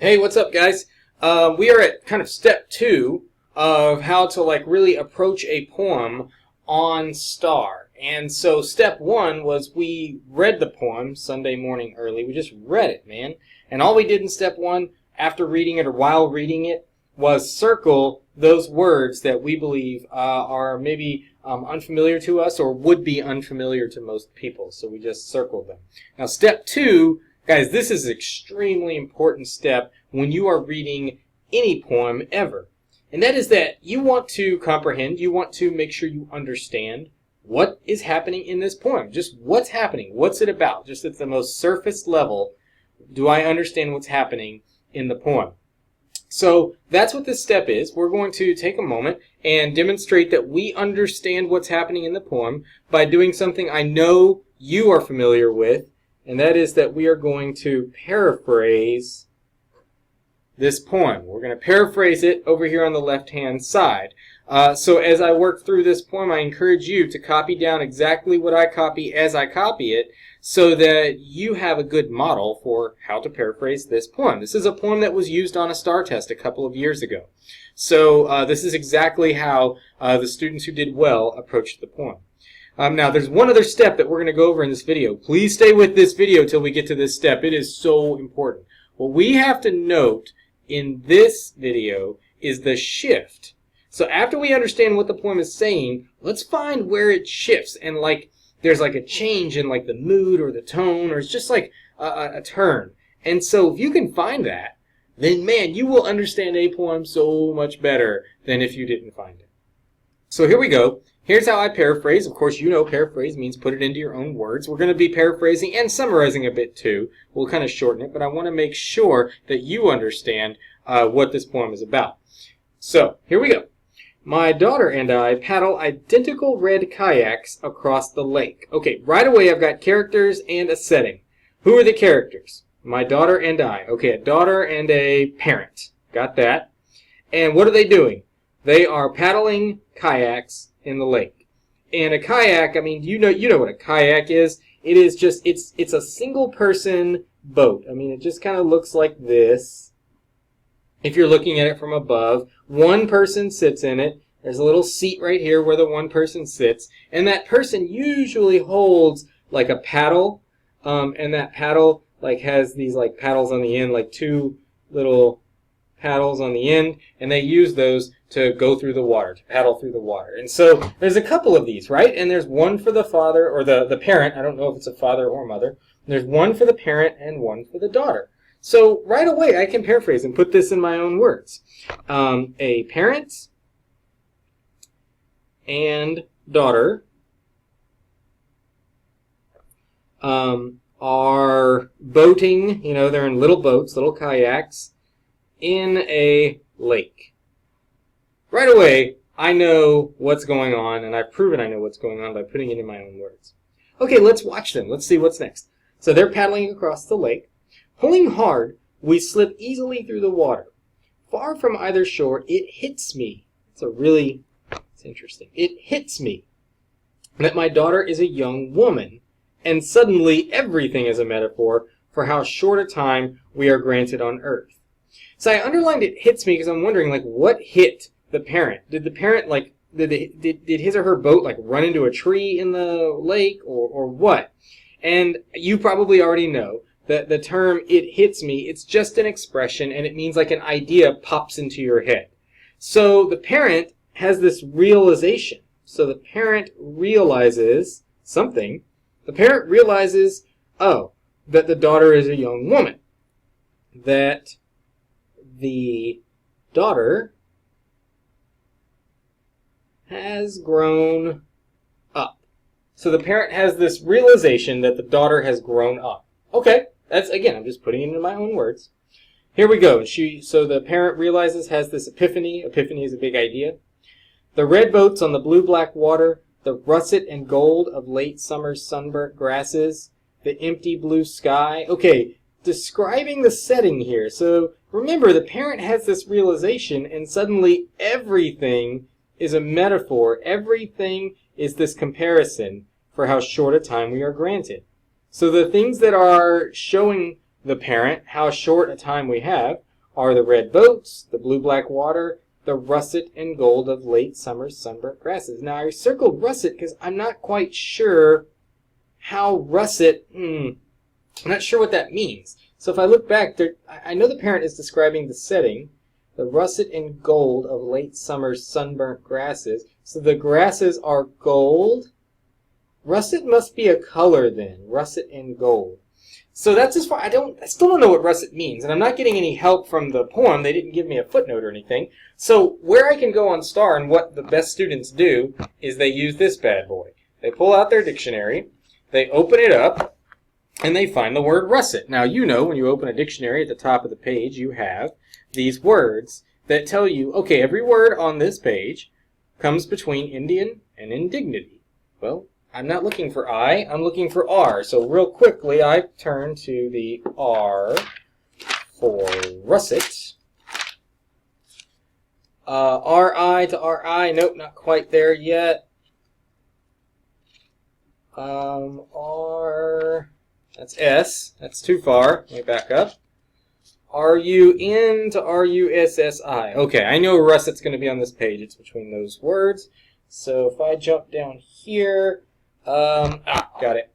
Hey, what's up, guys? We are at kind of step 2 of how to really approach a poem on STAAR. And so step 1 was we read the poem Sunday morning early. We just read it, man. And all we did in step 1 after reading it or while reading it was circle those words that we believe are maybe unfamiliar to us or would be unfamiliar to most people. So we just circled them. Now step 2, guys, this is an extremely important step when you are reading any poem ever. And that is that you want to comprehend, you want to make sure you understand what is happening in this poem. Just what's happening, what's it about? Just at the most surface level, do I understand what's happening in the poem? So that's what this step is. We're going to take a moment and demonstrate that we understand what's happening in the poem by doing something I know you are familiar with, and that is that we are going to paraphrase this poem. We're going to paraphrase it over here on the left-hand side. So as I work through this poem, I encourage you to copy down exactly what I copy as I copy it so that you have a good model for how to paraphrase this poem. This is a poem that was used on a STAAR test a couple of years ago. So this is exactly how the students who did well approached the poem. Now, there's one other step that we're going to go over in this video. Please stay with this video till we get to this step. It is so important. What we have to note in this video is the shift. So after we understand what the poem is saying, let's find where it shifts. And there's a change in the mood or the tone, or it's just a turn. And so if you can find that, then man, you will understand a poem so much better than if you didn't find it. So here we go. Here's how I paraphrase. Of course, you know paraphrase means put it into your own words. We're going to be paraphrasing and summarizing a bit too. We'll kind of shorten it, but I want to make sure that you understand what this poem is about. So, here we go. My daughter and I paddle identical red kayaks across the lake. Okay, right away I've got characters and a setting. Who are the characters? My daughter and I. Okay, a daughter and a parent. Got that. And what are they doing? They are paddling kayaks in the lake. And a kayak, I mean, you know what a kayak is. It is just, it's a single person boat. I mean, it just kind of looks like this. If you're looking at it from above, one person sits in it. There's a little seat right here where the one person sits. And that person usually holds a paddle. And that paddle has these paddles on the end, two little paddles on the end. And they use those to go through the water, to paddle through the water. And so there's a couple of these, right? And there's one for the father or the parent. I don't know if it's a father or mother. There's one for the parent and one for the daughter. So right away I can paraphrase and put this in my own words. A parent and daughter are boating, they're in little boats, little kayaks, in a lake. Right away, I know what's going on, and I've proven I know what's going on by putting it in my own words. Okay, let's watch them. Let's see what's next. So they're paddling across the lake. Pulling hard, we slip easily through the water. Far from either shore, it hits me. It's interesting. It hits me that my daughter is a young woman, and suddenly everything is a metaphor for how short a time we are granted on earth. So I underlined it hits me because I'm wondering, what hit the parent? Did the parent, did his or her boat, run into a tree in the lake, or what? And you probably already know that the term, it hits me, it's just an expression, and it means an idea pops into your head. So the parent has this realization. So the parent realizes something. The parent realizes, oh, that the daughter is a young woman. That the daughter has grown up. So the parent has this realization that the daughter has grown up. Okay, again, I'm just putting it into my own words. Here we go. So the parent realizes, has this epiphany. Epiphany is a big idea. The red boats on the blue-black water, the russet and gold of late summer's sunburnt grasses, the empty blue sky. Okay, describing the setting here. So remember, the parent has this realization, and suddenly everything is a metaphor. Everything is this comparison for how short a time we are granted. So the things that are showing the parent how short a time we have are the red boats, the blue-black water, the russet and gold of late summer's sunburnt grasses. Now, I circled russet because I'm not quite sure how russet, I'm not sure what that means. So if I look back, I know the parent is describing the setting, the russet and gold of late summer's sunburnt grasses. So the grasses are gold. Russet must be a color then, russet and gold. So that's as far, I still don't know what russet means, and I'm not getting any help from the poem. They didn't give me a footnote or anything. So where I can go on STAAR, and what the best students do, is they use this bad boy. They pull out their dictionary, they open it up, and they find the word russet. Now, you know, when you open a dictionary at the top of the page, you have these words that tell you, okay, every word on this page comes between Indian and indignity. Well, I'm not looking for I, I'm looking for R. So real quickly, I turn to the R for russet. RI to RI, nope, not quite there yet. R, that's S, that's too far. Let me back up. RUN to RUSSI. Okay, I know russet's going to be on this page. It's between those words. So if I jump down here, got it.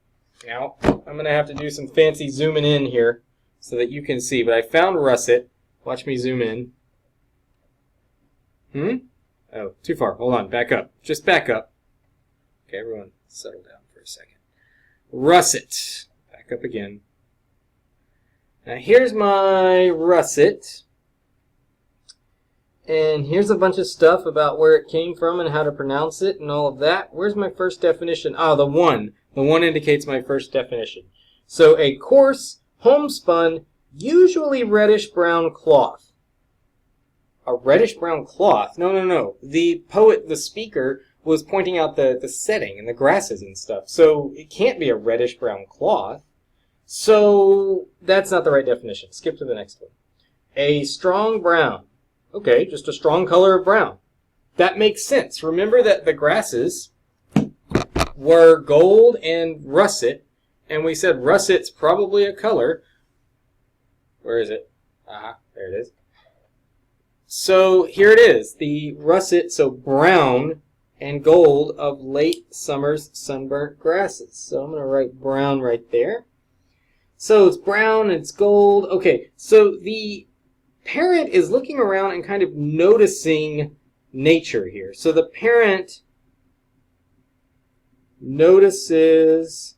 Now, I'm going to have to do some fancy zooming in here so that you can see. But I found russet. Watch me zoom in. Oh, too far. Hold on. Back up. Just back up. Okay, everyone settle down for a second. Russet. Back up again. Now, here's my russet. And here's a bunch of stuff about where it came from and how to pronounce it and all of that. Where's my first definition? Ah, the one. The one indicates my first definition. So a coarse, homespun, usually reddish-brown cloth. A reddish-brown cloth? No. The poet, the speaker, was pointing out the setting and the grasses and stuff. So it can't be a reddish-brown cloth. So that's not the right definition. Skip to the next one. A strong brown. Okay, just a strong color of brown. That makes sense. Remember that the grasses were gold and russet, and we said russet's probably a color. Where is it? There it is. So here it is, the russet, so brown and gold of late summer's sunburnt grasses. So I'm going to write brown right there. So it's brown, it's gold. Okay, so the parent is looking around and kind of noticing nature here. So the parent notices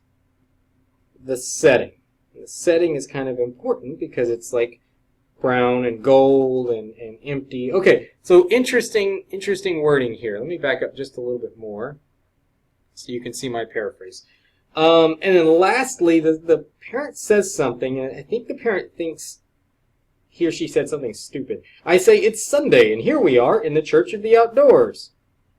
the setting. The setting is kind of important because it's like brown and gold and empty. Okay, so interesting wording here. Let me back up just a little bit more so you can see my paraphrase. And then lastly, the parent says something, and I think the parent thinks he or she said something stupid. I say, it's Sunday, and here we are in the church of the outdoors.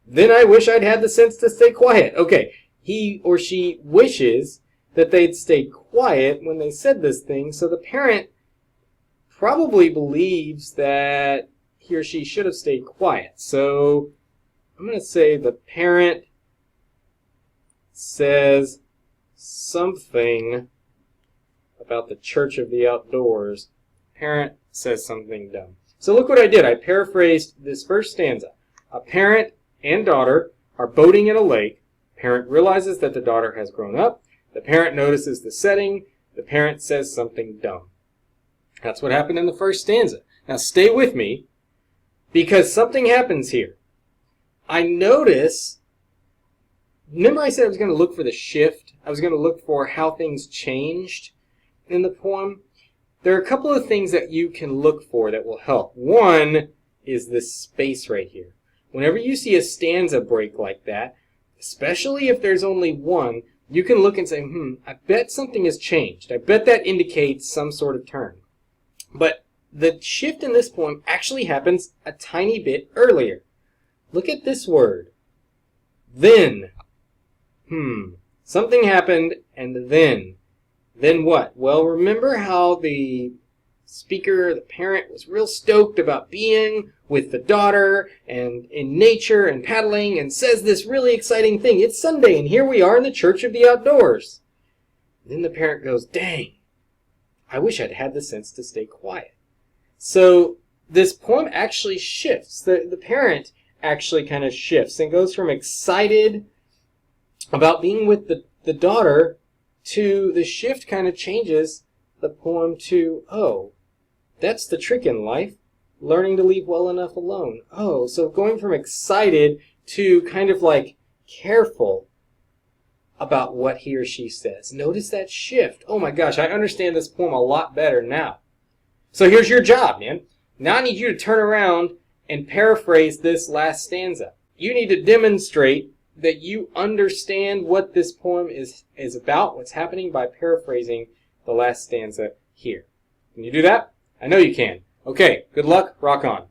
Then I wish I'd had the sense to stay quiet. Okay, he or she wishes that they'd stay quiet when they said this thing, so the parent probably believes that he or she should have stayed quiet. So I'm going to say the parent says something about the church of the outdoors. Parent says something dumb. So look what I did. I paraphrased this first stanza. A parent and daughter are boating in a lake. Parent realizes that the daughter has grown up. The parent notices the setting. The parent says something dumb. That's what happened in the first stanza. Now stay with me because something happens here. I notice, remember I said I was going to look for the shift? I was going to look for how things changed in the poem. There are a couple of things that you can look for that will help. One is this space right here. Whenever you see a stanza break like that, especially if there's only one, you can look and say, I bet something has changed. I bet that indicates some sort of turn. But the shift in this poem actually happens a tiny bit earlier. Look at this word. Then. Something happened, and then. Then what? Well, remember how the speaker, the parent, was real stoked about being with the daughter and in nature and paddling and says this really exciting thing. It's Sunday, and here we are in the church of the outdoors. And then the parent goes, dang, I wish I'd had the sense to stay quiet. So this poem actually shifts. The parent actually kind of shifts and goes from excited about being with the daughter to the shift kind of changes the poem to, oh, that's the trick in life, learning to leave well enough alone. Oh, so going from excited to kind of like careful about what he or she says. Notice that shift. Oh my gosh, I understand this poem a lot better now. So here's your job, man. Now I need you to turn around and paraphrase this last stanza. You need to demonstrate that you understand what this poem is about, what's happening, by paraphrasing the last stanza here. Can you do that? I know you can. Okay, good luck. Rock on.